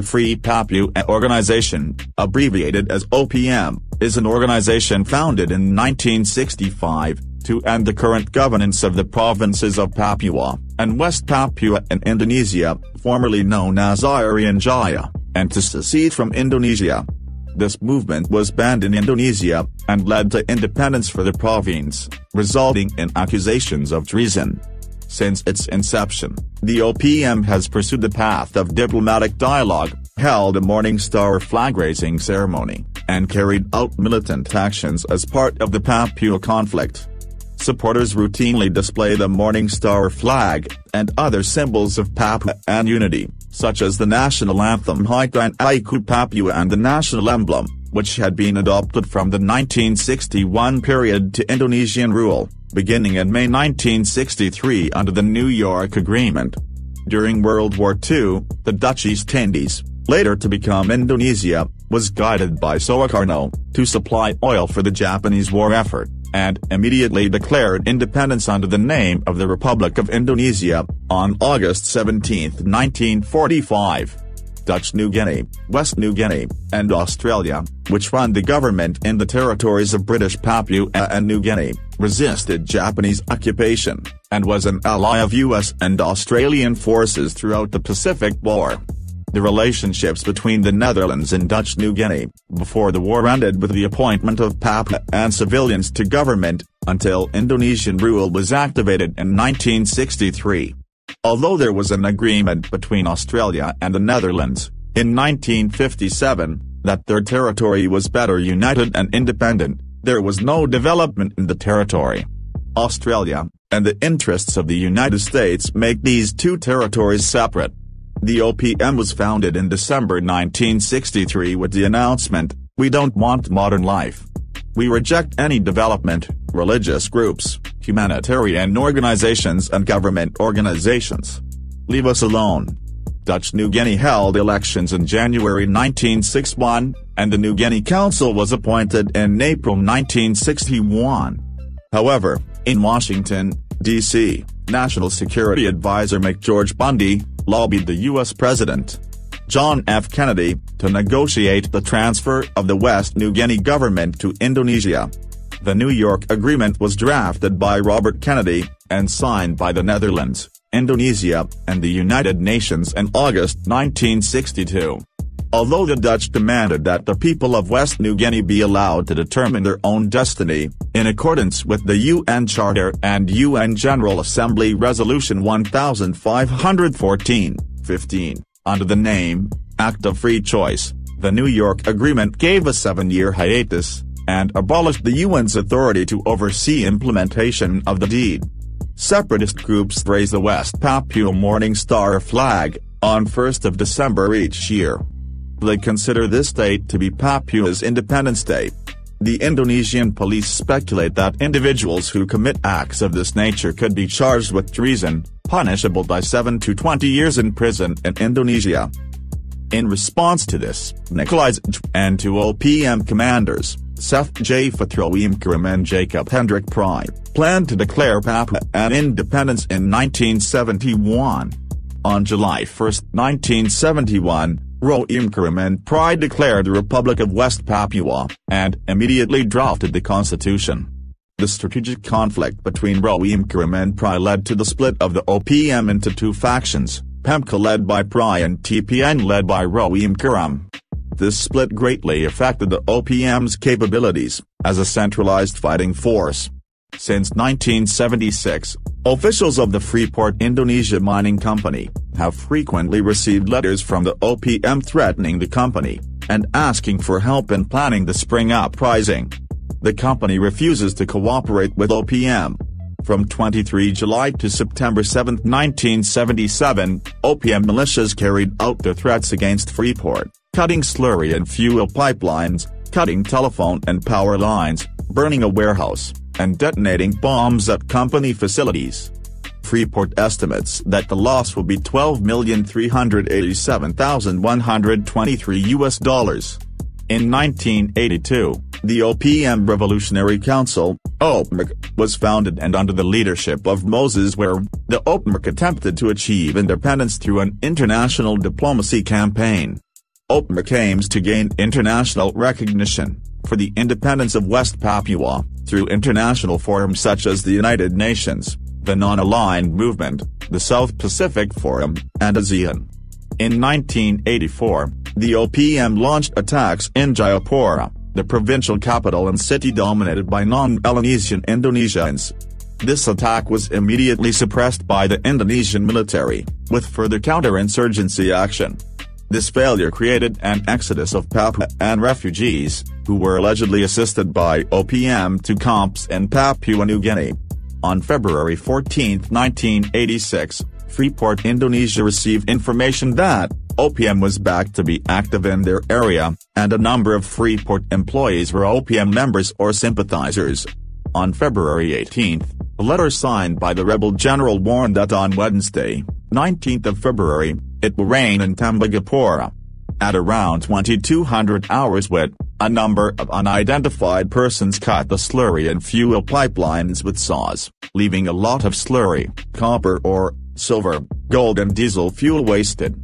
Free Papua Organization, abbreviated as OPM, is an organization founded in 1965, to end the current governance of the provinces of Papua and West Papua in Indonesia, formerly known as Irian Jaya, and to secede from Indonesia. This movement was banned in Indonesia, and led to independence for the province, resulting in accusations of treason. Since its inception, the OPM has pursued the path of diplomatic dialogue, held a Morning Star flag-raising ceremony, and carried out militant actions as part of the Papua conflict. Supporters routinely display the Morning Star flag, and other symbols of Papuan unity, such as the national anthem Tanahku Papua and the national emblem, which had been adopted from the 1961 period to Indonesian rule, beginning in May 1963 under the New York Agreement. During World War II, the Dutch East Indies, later to become Indonesia, was guided by Sukarno, to supply oil for the Japanese war effort, and immediately declared independence under the name of the Republic of Indonesia, on August 17, 1945. Dutch New Guinea, West New Guinea, and Australia, which run the government in the territories of British Papua and New Guinea, resisted Japanese occupation, and was an ally of US and Australian forces throughout the Pacific War. The relationships between the Netherlands and Dutch New Guinea, before the war ended with the appointment of Papuan civilians to government, until Indonesian rule was activated in 1963. Although there was an agreement between Australia and the Netherlands, in 1957, that their territory was better united and independent, there was no development in the territory. Australia, and the interests of the United States make these two territories separate. The OPM was founded in December 1963 with the announcement, "We don't want modern life. We reject any development, religious groups, humanitarian organizations and government organizations. Leave us alone." Dutch New Guinea held elections in January 1961, and the New Guinea Council was appointed in April 1961. However, in Washington, D.C., National Security Advisor McGeorge Bundy lobbied the U.S. President, John F. Kennedy, to negotiate the transfer of the West New Guinea government to Indonesia. The New York Agreement was drafted by Robert Kennedy, and signed by the Netherlands, Indonesia, and the United Nations in August 1962. Although the Dutch demanded that the people of West New Guinea be allowed to determine their own destiny, in accordance with the UN Charter and UN General Assembly Resolution 1514-15, under the name, Act of Free Choice, the New York Agreement gave a 7-year hiatus, and abolished the UN's authority to oversee implementation of the deed. Separatist groups raise the West Papua Morning Star flag, on 1 December each year. They consider this date to be Papua's Independence Day. The Indonesian police speculate that individuals who commit acts of this nature could be charged with treason, punishable by 7 to 20 years in prison in Indonesia. In response to this, Nicholas J. and two OPM commanders, Seth J. Fatroimkaram and Jacob Hendrik Pry, planned to declare Papua an independence in 1971. On July 1, 1971, Roimkaram and Pry declared the Republic of West Papua, and immediately drafted the constitution. The strategic conflict between Roimkaram and Pry led to the split of the OPM into two factions, PMK led by Pry and TPN led by Roimkaram. This split greatly affected the OPM's capabilities, as a centralized fighting force. Since 1976, officials of the Freeport Indonesia Mining Company have frequently received letters from the OPM threatening the company, and asking for help in planning the spring uprising. The company refuses to cooperate with OPM. From 23 July to September 7, 1977, OPM militias carried out their threats against Freeport, cutting slurry and fuel pipelines, cutting telephone and power lines, burning a warehouse, and detonating bombs at company facilities. Freeport estimates that the loss will be $12,387,123. In 1982, the OPM Revolutionary Council, OPMRC, was founded, and under the leadership of Moses Ware, the OPMRC attempted to achieve independence through an international diplomacy campaign. OPM aims to gain international recognition for the independence of West Papua through international forums such as the United Nations, the Non-Aligned Movement, the South Pacific Forum, and ASEAN. In 1984, the OPM launched attacks in Jayapura, the provincial capital and city dominated by non-Melanesian Indonesians. This attack was immediately suppressed by the Indonesian military, with further counterinsurgency action. This failure created an exodus of Papuan refugees, who were allegedly assisted by OPM to camps in Papua New Guinea. On February 14, 1986, Freeport, Indonesia received information that OPM was back to be active in their area, and a number of Freeport employees were OPM members or sympathizers. On February 18, a letter signed by the rebel general warned that on Wednesday, 19th of February, it will rain in Tembagapura. At around 2200 hours wit, a number of unidentified persons cut the slurry and fuel pipelines with saws, leaving a lot of slurry, copper ore, silver, gold and diesel fuel wasted.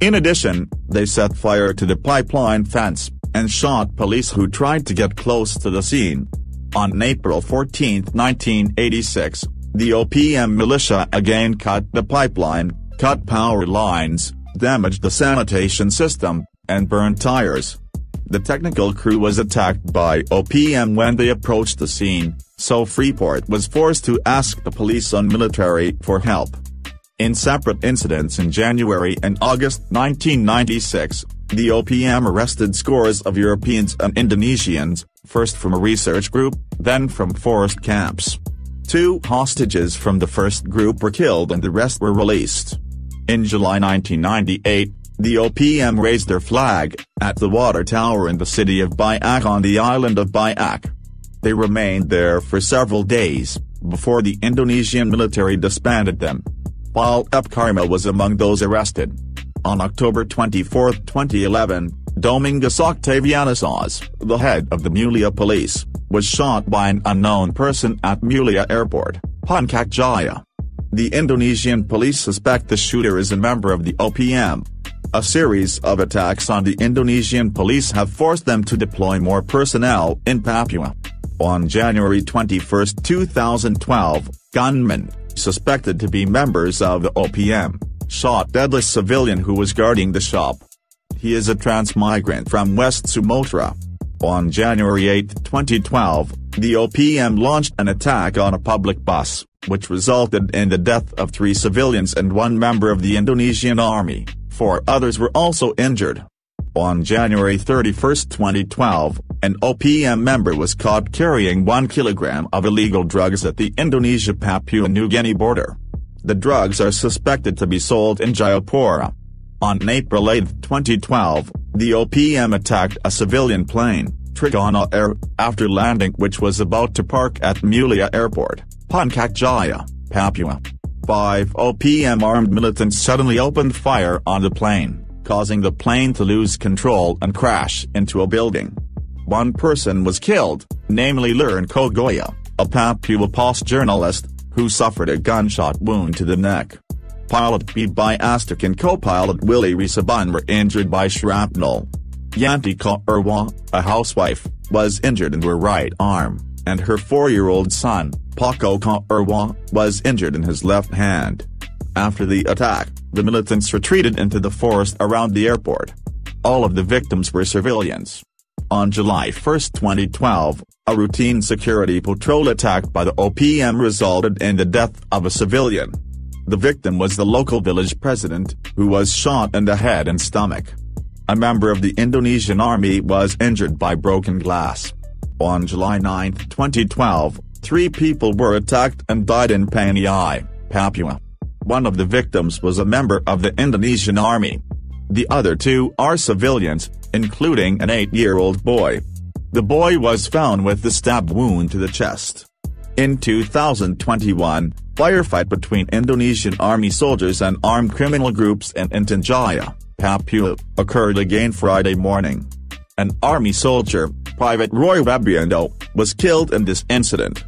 In addition, they set fire to the pipeline fence, and shot police who tried to get close to the scene. On April 14, 1986, the OPM militia again cut the pipeline, cut power lines, damaged the sanitation system, and burned tires. The technical crew was attacked by OPM when they approached the scene, so Freeport was forced to ask the police and military for help. In separate incidents in January and August 1996, the OPM arrested scores of Europeans and Indonesians, first from a research group, then from forest camps. 2 hostages from the first group were killed and the rest were released. In July 1998, the OPM raised their flag at the water tower in the city of Biak on the island of Biak. They remained there for several days, before the Indonesian military disbanded them. Paul Karma was among those arrested. On October 24, 2011, Domingus Octavianus, the head of the Mulia police, was shot by an unknown person at Mulia Airport, Tanahku Jaya. The Indonesian police suspect the shooter is a member of the OPM. A series of attacks on the Indonesian police have forced them to deploy more personnel in Papua. On January 21, 2012, gunmen, suspected to be members of the OPM, shot deadless civilian who was guarding the shop. He is a trans-migrant from West Sumatra. On January 8, 2012, the OPM launched an attack on a public bus, which resulted in the death of 3 civilians and 1 member of the Indonesian army. 4 others were also injured. On January 31, 2012, an OPM member was caught carrying 1 kilogram of illegal drugs at the Indonesia-Papua New Guinea border. The drugs are suspected to be sold in Jayapura. On April 8, 2012, the OPM attacked a civilian plane, Trigona Air, after landing which was about to park at Mulia Airport, Tanahku Jaya, Papua. 5 OPM armed militants suddenly opened fire on the plane, causing the plane to lose control and crash into a building. 1 person was killed, namely Liran Kogoya, a Papua Post journalist, who suffered a gunshot wound to the neck. Pilot B. Biastik and co-pilot Willie Risaban were injured by shrapnel. Yanti Kaurwa, a housewife, was injured in her right arm, and her 4-year-old son, Paco Kaurwa, was injured in his left hand. After the attack, the militants retreated into the forest around the airport. All of the victims were civilians. On July 1, 2012, a routine security patrol attack by the OPM resulted in the death of a civilian. The victim was the local village president, who was shot in the head and stomach. A member of the Indonesian army was injured by broken glass. On July 9, 2012, 3 people were attacked and died in Paniai, Papua. 1 of the victims was a member of the Indonesian army. The other 2 are civilians, including an 8-year-old boy. The boy was found with a stab wound to the chest. In 2021, firefight between Indonesian army soldiers and armed criminal groups in Irian Jaya, Papua, occurred again Friday morning. An army soldier, Private Roy Wabiando, was killed in this incident.